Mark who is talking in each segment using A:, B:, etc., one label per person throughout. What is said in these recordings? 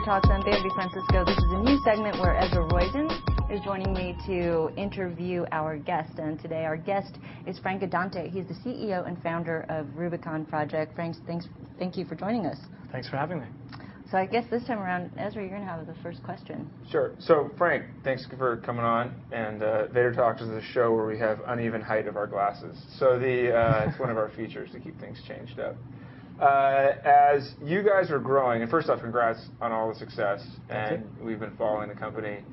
A: Talks. I'm Bea Francisco. This is a new segment where Ezra Roizen is joining me to interview our guest. And today our guest is Frank Adante. He's the CEO and founder of Rubicon Project. Frank, thank you for joining us.
B: Thanks for having me.
A: So I guess this time around, Ezra, you're going to have the first question.
C: Sure. So Frank, thanks for coming on. And Vader Talks is a show where we have uneven height of our glasses. So it's one of our features to keep things changed up. As you guys are growing, and first off, congrats on all the success. And we've been following the company,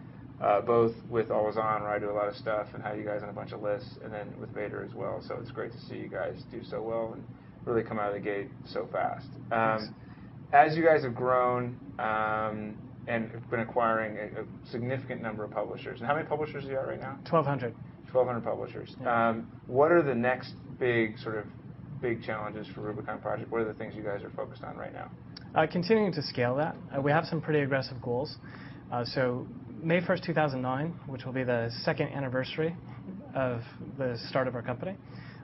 C: both with Always On, where I do a lot of stuff, and how you guys on a bunch of lists, and then with Vader as well. So it's great to see you guys do so well and really come out of the gate so fast. As you guys have grown and have been acquiring a significant number of publishers, and how many publishers are you at right now?
B: 1,200.
C: 1,200 publishers.
B: Yeah.
C: What are the next big challenges for Rubicon Project? What are the things you guys are focused on right now?
B: Continuing to scale that. We have some pretty aggressive goals. So May 1st, 2009, which will be the second anniversary of the start of our company,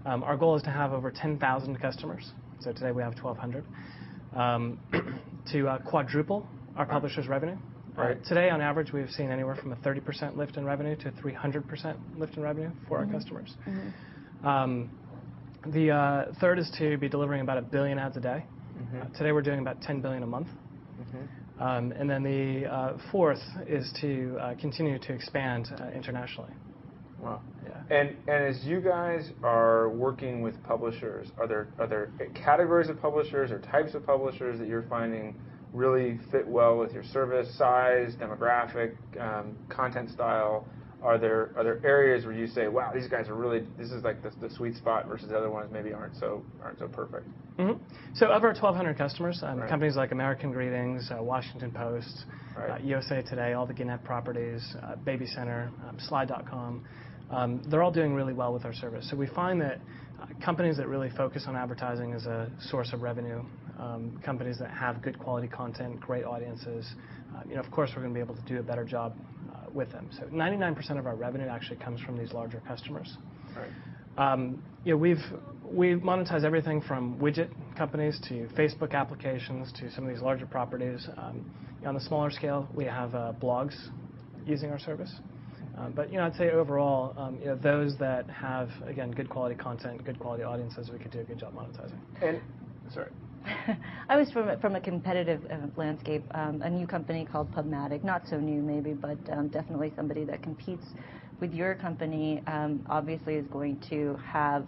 B: our goal is to have over 10,000 customers. So today we have 1,200. To quadruple our publishers' revenue.
C: Right.
B: Today, on average, we've seen anywhere from a 30% lift in revenue to 300% lift in revenue for our customers. The third is to be delivering about 1 billion ads a day. Today, we're doing about 10 billion a month. And then the fourth is to continue to expand internationally.
C: Wow.
B: Yeah.
C: And as you guys are working with publishers, are there categories of publishers or types of publishers that you're finding really fit well with your service, size, demographic, content style? Are there areas where you say, wow, these guys are really, this is like the sweet spot versus the other ones maybe aren't so perfect?
B: So of our 1,200 customers, companies like American Greetings, Washington Post, USA Today, all the Gannett properties, Baby Center, Slide.com, they're all doing really well with our service. So we find that companies that really focus on advertising as a source of revenue, companies that have good quality content, great audiences, of course we're going to be able to do a better job with them. So 99% of our revenue actually comes from these larger customers. We monetize everything from widget companies to Facebook applications to some of these larger properties. On the smaller scale, we have blogs using our service. But I'd say overall, those that have, again, good quality content, good quality audiences, we could do a good job monetizing.
C: And sorry.
A: I was from a competitive landscape, a new company called PubMatic, not so new maybe, but definitely somebody that competes with your company, obviously is going to have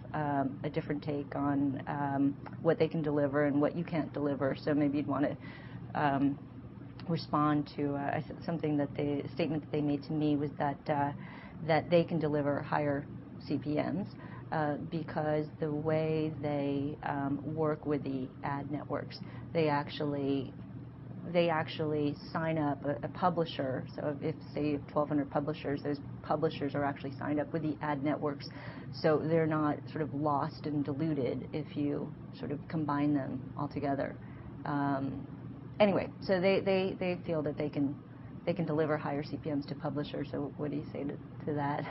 A: a different take on what they can deliver and what you can't deliver. So maybe you'd want to respond to something that a statement that they made to me was that they can deliver higher CPMs. Because the way they work with the ad networks, they actually sign up a publisher. So if say you have 1,200 publishers, those publishers are actually signed up with the ad networks, so they're not sort of lost and diluted if you sort of combine them all together. Anyway, so they feel that they can deliver higher CPMs to publishers. So what do you say to that?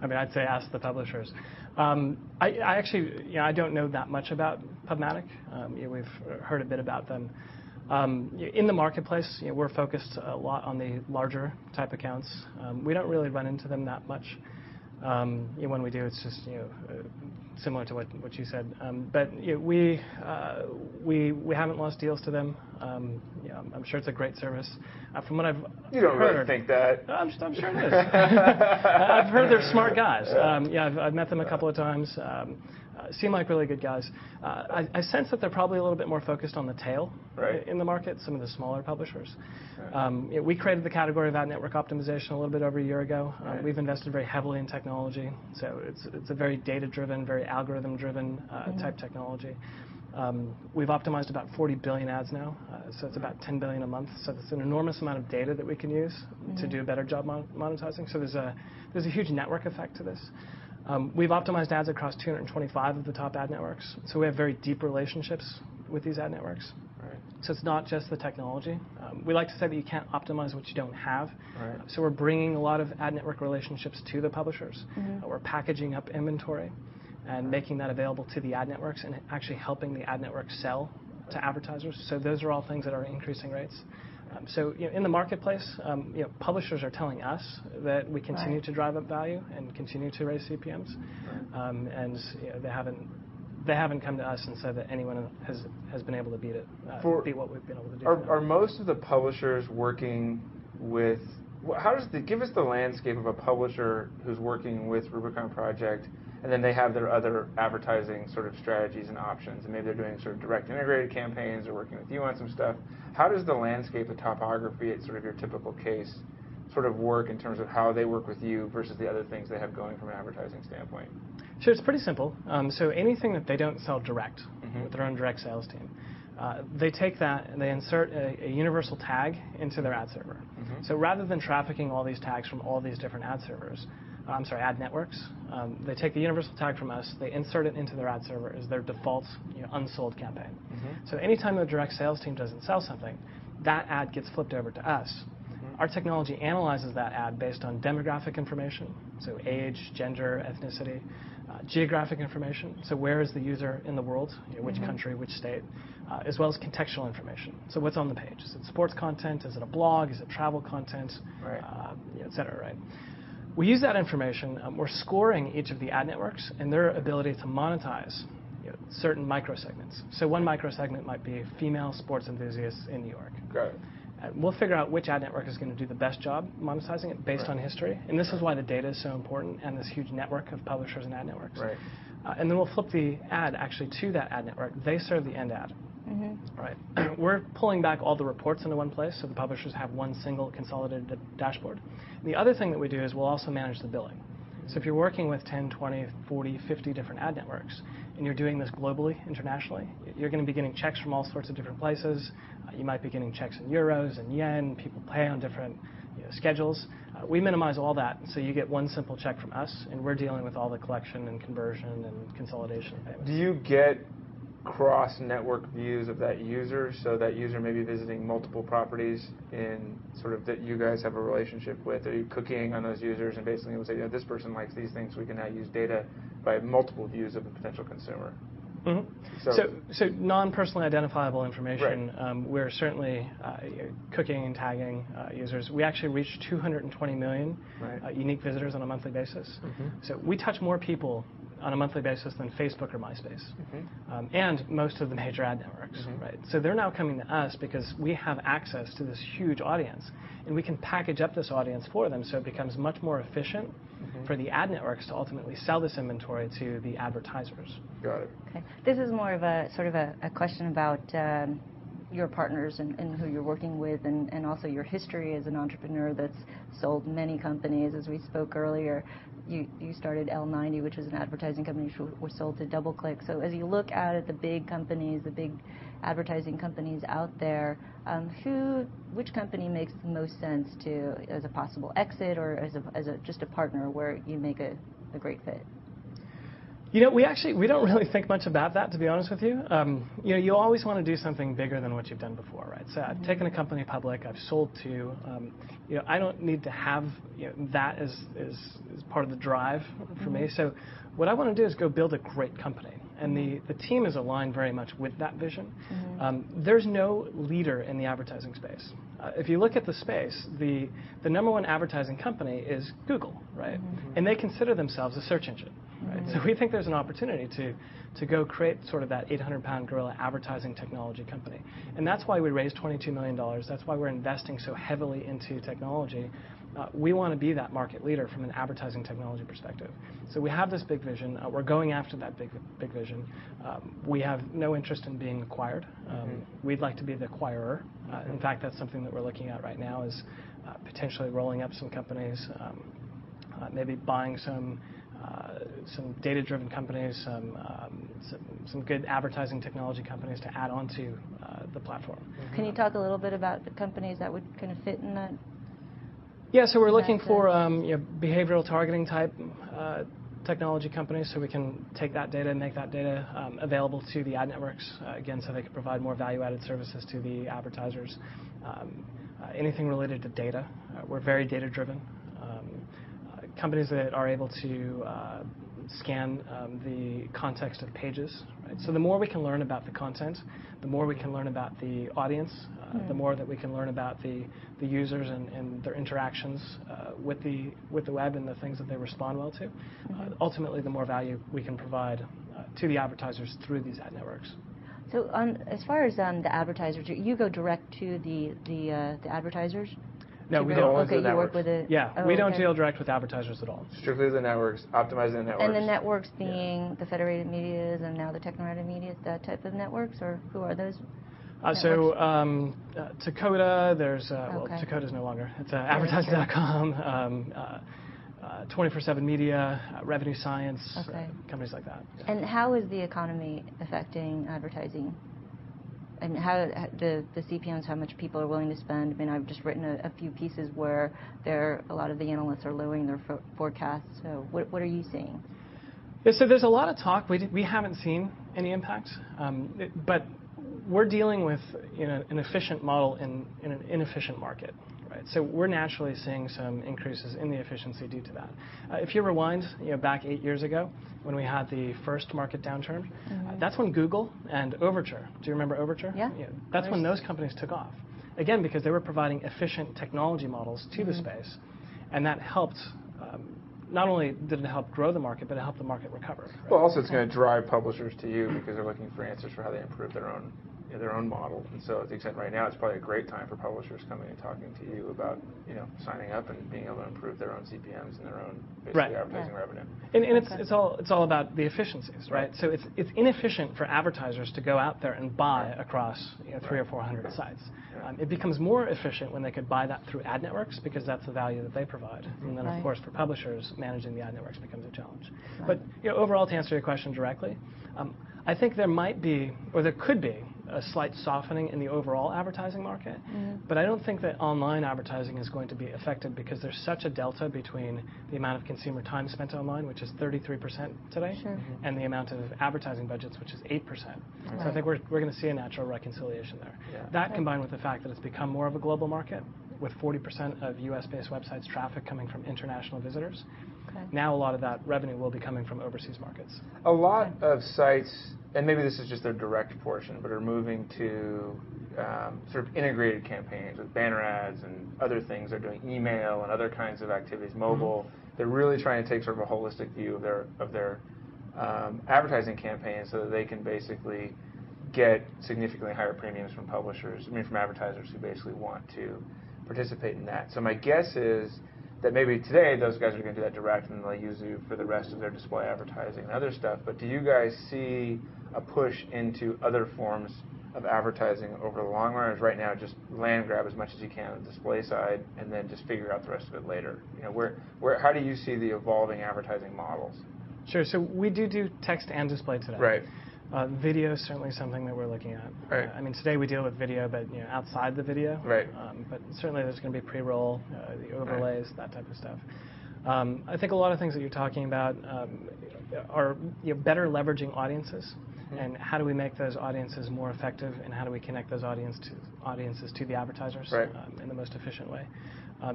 B: I mean, I'd say ask the publishers. I actually, I don't know that much about PubMatic. We've heard a bit about them. In the marketplace, we're focused a lot on the larger type accounts. We don't really run into them that much. When we do, it's just similar to what you said. But we haven't lost deals to them. I'm sure it's a great service. From what I've
C: You don't
B: heard,
C: really think that.
B: I'm sure it is. I've heard they're smart guys. I've met them a couple of times. Seem like really good guys. I sense that they're probably a little bit more focused on the tail in the market, some of the smaller publishers. We created the category of ad network optimization a little bit over a year ago. We've invested very heavily in technology, so it's a very data-driven, very algorithm-driven type technology. We've optimized about 40 billion ads now, so it's about 10 billion a month. So it's an enormous amount of data that we can use to do a better job monetizing. So there's a huge network effect to this. We've optimized ads across 225 of the top ad networks, so we have very deep relationships with these ad networks. So it's not just the technology. We like to say that you can't optimize what you don't have. So we're bringing a lot of ad network relationships to the publishers. We're packaging up inventory and making that available to the ad networks and actually helping the ad networks sell to advertisers. So those are all things that are increasing rates. So in the marketplace, publishers are telling us that we continue to drive up value and continue to raise CPMs, and they haven't come to us and said that anyone has been able to beat beat what we've been able to do.
C: Are most of the publishers working with? Give us the landscape of a publisher who's working with Rubicon Project, and then they have their other advertising sort of strategies and options, and maybe they're doing sort of direct integrated campaigns or working with you on some stuff. How does the landscape, the topography at sort of your typical case sort of work in terms of how they work with you versus the other things they have going from an advertising standpoint?
B: Sure, it's pretty simple. So anything that they don't sell direct with their own direct sales team, they take that and they insert a universal tag into their ad server. So rather than trafficking all these tags from all these different ad servers, ad networks, they take the universal tag from us, they insert it into their ad server as their default unsold campaign. So anytime the direct sales team doesn't sell something, that ad gets flipped over to us. Our technology analyzes that ad based on demographic information, so age, gender, ethnicity, geographic information, so where is the user in the world, which country, which state, as well as contextual information. So what's on the page? Is it sports content? Is it a blog? Is it travel content? Et cetera, right? We use that information. We're scoring each of the ad networks and their ability to monetize certain microsegments. So one microsegment might be female sports enthusiasts in New York.
C: Got it.
B: We'll figure out which ad network is going to do the best job monetizing it based on history. And this is why the data is so important and this huge network of publishers and ad networks. And then we'll flip the ad actually to that ad network. They serve the end ad. We're pulling back all the reports into one place so the publishers have one single consolidated dashboard. And the other thing that we do is we'll also manage the billing. So if you're working with 10, 20, 40, 50 different ad networks, and you're doing this globally, internationally, you're going to be getting checks from all sorts of different places. You might be getting checks in euros and yen. People pay on different schedules. We minimize all that, so you get one simple check from us, and we're dealing with all the collection and conversion and consolidation of payments.
C: Do you get cross-network views of that user, so that user may be visiting multiple properties in sort of that you guys have a relationship with? Are you cooking on those users and basically will say, this person likes these things, we can now use data by multiple views of a potential consumer?
B: So non-personally identifiable information, we're certainly cooking and tagging users. We actually reach 220 million unique visitors on a monthly basis. So we touch more people on a monthly basis than Facebook or MySpace, and most of the major ad networks. So they're now coming to us because we have access to this huge audience, and we can package up this audience for them so it becomes much more efficient for the ad networks to ultimately sell this inventory to the advertisers.
C: Got it.
A: Okay. This is more of a sort of a question about your partners and who you're working with, and also your history as an entrepreneur that's sold many companies. As we spoke earlier, you started L90, which was an advertising company which was sold to DoubleClick. So as you look out at the big companies, the big advertising companies out there, which company makes the most sense to as a possible exit, or as just a partner where you make a great fit?
B: We don't really think much about that, to be honest with you. You always want to do something bigger than what you've done before, right? So I've taken a company public, I've sold to. I don't need to have that as part of the drive for me. So what I want to do is go build a great company, and the team is aligned very much with that vision. There's no leader in the advertising space. If you look at the space, the number one advertising company is Google, right? And they consider themselves a search engine. Right? So we think there's an opportunity to go create sort of that 800-pound gorilla advertising technology company. And that's why we raised $22 million. That's why we're investing so heavily into technology. We want to be that market leader from an advertising technology perspective. So we have this big vision. We're going after that big vision. We have no interest in being acquired. We'd like to be the acquirer. In fact, that's something that we're looking at right now, is potentially rolling up some companies, maybe buying some data-driven companies, some good advertising technology companies to add onto the platform.
A: Can you talk a little bit about the companies that would kind of fit in that?
B: Yeah, so we're looking for behavioral targeting type technology companies, so we can take that data and make that data available to the ad networks, again, so they can provide more value-added services to the advertisers. Anything related to data. We're very data-driven. Companies that are able to scan the context of pages. Right? So the more we can learn about the content, the more we can learn about the audience, the more that we can learn about the users and their interactions with the web and the things that they respond well to. Ultimately, the more value we can provide to the advertisers through these ad networks.
A: So as far as the advertisers, you go direct to the advertisers?
B: No, we don't.
A: Okay, you work with it.
B: Yeah,
A: oh,
B: we don't
A: okay.
B: deal direct with advertisers at all.
C: Strictly the networks, optimizing the networks.
A: And the networks being the Federated Medias and now the Technorati Medias, that type of networks, or who are those?
B: Dakota, there's, well, Dakota's no longer. It's advertising.com, 24/7 Media, Revenue Science, companies like that. Yeah.
A: And how is the economy affecting advertising? And how the CPMs, how much people are willing to spend? I mean, I've just written a few pieces where a lot of the analysts are lowering their forecasts. So what are you seeing?
B: Yeah, so there's a lot of talk. We haven't seen any impact, but we're dealing with an efficient model in an inefficient market. Right. So we're naturally seeing some increases in the efficiency due to that. If you rewind back 8 years ago when we had the first market downturn, that's when Google and Overture, do you remember Overture?
A: Yeah.
B: That's when those companies took off. Again, because they were providing efficient technology models to the space, and that helped, not only did it help grow the market, but it helped the market recover. Right?
C: Well, also it's going to drive publishers to you because they're looking for answers for how they improve their own model. And so to the extent right now, it's probably a great time for publishers coming and talking to you about, signing up and being able to improve their own CPMs and their own basically advertising revenue.
B: And it's all about the efficiencies, right? So it's inefficient for advertisers to go out there and buy across 300 or 400 sites. It becomes more efficient when they could buy that through ad networks because that's the value that they provide. And then of course for publishers, managing the ad networks becomes a challenge. But overall, to answer your question directly, I think there might be, or there could be, a slight softening in the overall advertising market, but I don't think that online advertising is going to be affected because there's such a delta between the amount of consumer time spent online, which is 33% today, and the amount of advertising budgets, which is 8%. So I think we're going to see a natural reconciliation there. That combined with the fact that it's become more of a global market, with 40% of US-based websites traffic coming from international visitors. Now a lot of that revenue will be coming from overseas markets.
C: A lot of sites, and maybe this is just their direct portion, but are moving to sort of integrated campaigns with banner ads and other things. They're doing email and other kinds of activities, mobile. They're really trying to take sort of a holistic view of their advertising campaigns so that they can basically get significantly higher premiums from publishers, from advertisers who basically want to participate in that. So my guess is that maybe today those guys are going to do that direct and they'll use you for the rest of their display advertising and other stuff. But do you guys see a push into other forms of advertising over the long run, or is right now just land grab as much as you can on the display side and then just figure out the rest of it later? How do you see the evolving advertising models?
B: Sure. So we do text and display today.
C: Right.
B: Video is certainly something that we're looking at.
C: Right.
B: Today we deal with video, but outside the video.
C: Right.
B: But certainly there's going to be pre-roll, the overlays, that type of stuff. I think a lot of things that you're talking about are better leveraging audiences, and how do we make those audiences more effective, and how do we connect those audiences to the advertisers in the most efficient way.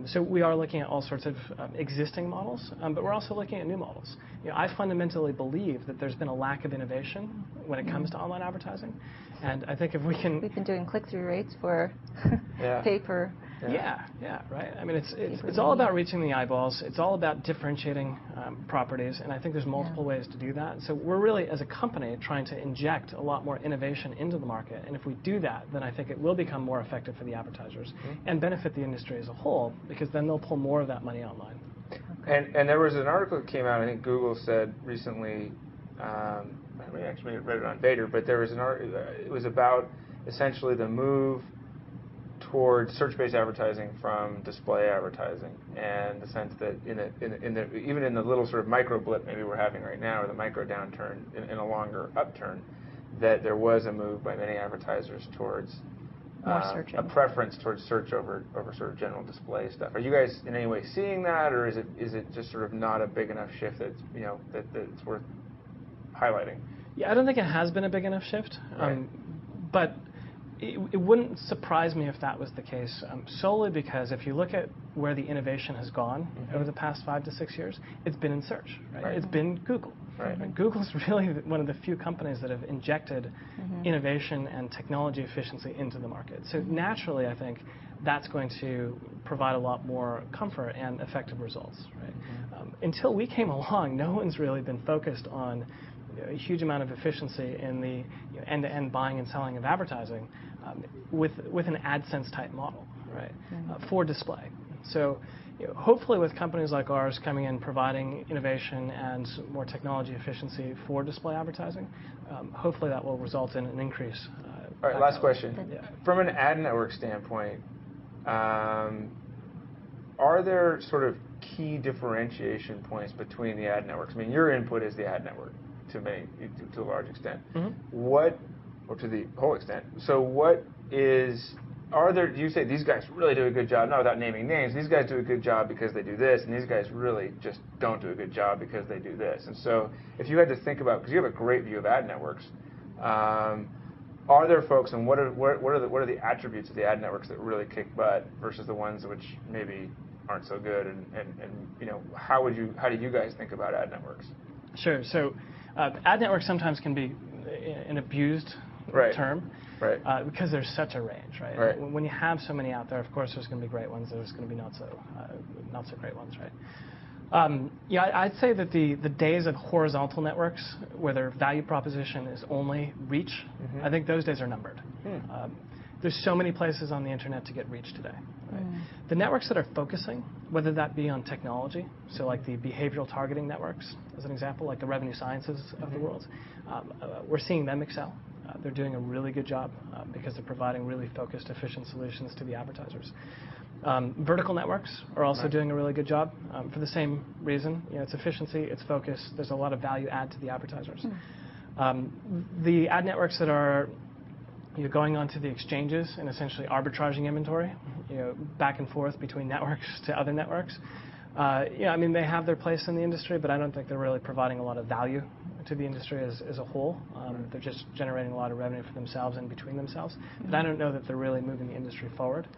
B: So we are looking at all sorts of existing models, but we're also looking at new models. I fundamentally believe that there's been a lack of innovation when it comes to online advertising, and I think if we can...
A: We've been doing click-through rates for paper.
B: Yeah, right. It's all about reaching the eyeballs. It's all about differentiating properties, and I think there's multiple ways to do that. So we're really, as a company, trying to inject a lot more innovation into the market, and if we do that, then I think it will become more effective for the advertisers and benefit the industry as a whole, because then they'll pull more of that money online.
C: And there was an article that came out, I think Google said recently, I actually read it on Vader, but there was an article, it was about essentially the move towards search-based advertising from display advertising, and the sense that even in the little sort of micro blip maybe we're having right now, or the micro downturn in a longer upturn, that there was a move by many advertisers towards a preference towards search over sort of general display stuff. Are you guys in any way seeing that, or is it just sort of not a big enough shift that it's worth highlighting?
B: Yeah, I don't think it has been a big enough shift, but it wouldn't surprise me if that was the case, solely because if you look at where the innovation has gone over the past 5 to 6 years, it's been in search, right? It's been Google.
C: Right.
B: Google's really one of the few companies that have injected innovation and technology efficiency into the market. So naturally, I think that's going to provide a lot more comfort and effective results. Right? Until we came along, no one's really been focused on a huge amount of efficiency in the end-to-end buying and selling of advertising with an AdSense type model, right? For display. So hopefully with companies like ours coming in providing innovation and more technology efficiency for display advertising, hopefully that will result in an increase.
C: All right, last question. Yeah. From an ad network standpoint, are there sort of key differentiation points between the ad networks? I mean, your input is the ad network to a large extent. What, or to the whole extent, so what is, do you say these guys really do a good job, not without naming names, these guys do a good job because they do this, and these guys really just don't do a good job because they do this? And so if you had to think about, because you have a great view of ad networks, are there folks, and what are the attributes of the ad networks that really kick butt versus the ones which maybe aren't so good, and how do you guys think about ad networks?
B: Sure. So ad networks sometimes can be an abused term. Right. Because there's such a range, right? When you have so many out there, of course, there's going to be great ones. There's going to be not so great ones, right? I'd say that the days of horizontal networks, where their value proposition is only reach, I think those days are numbered. There's so many places on the internet to get reach today. Right? The networks that are focusing, whether that be on technology, so like the behavioral targeting networks, as an example, like the revenue sciences of the world, we're seeing them excel. They're doing a really good job because they're providing really focused, efficient solutions to the advertisers. Vertical networks are also doing a really good job for the same reason. It's efficiency, it's focus. There's a lot of value add to the advertisers. The ad networks that are going onto the exchanges and essentially arbitraging inventory, back and forth between networks to other networks. I mean, they have their place in the industry, but I don't think they're really providing a lot of value to the industry as a whole. They're just generating a lot of revenue for themselves and between themselves. But I don't know that they're really moving the industry forward.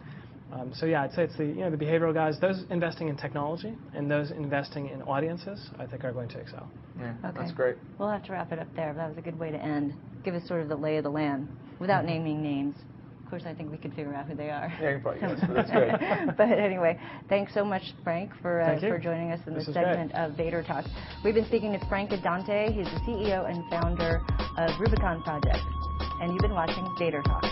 B: So yeah, I'd say it's the behavioral guys, those investing in technology and those investing in audiences, I think are going to excel.
C: Yeah, that's great.
A: We'll have to wrap it up there. That was a good way to end. Give us sort of the lay of the land without naming names. Of course, I think we could figure out who they are.
C: Yeah, you probably can, but that's good.
A: But anyway, thanks so much, Frank, for joining us in this segment of Vader Talks. We've been speaking with Frank Adante. He's the CEO and founder of Rubicon Project. And you've been watching Vader Talks.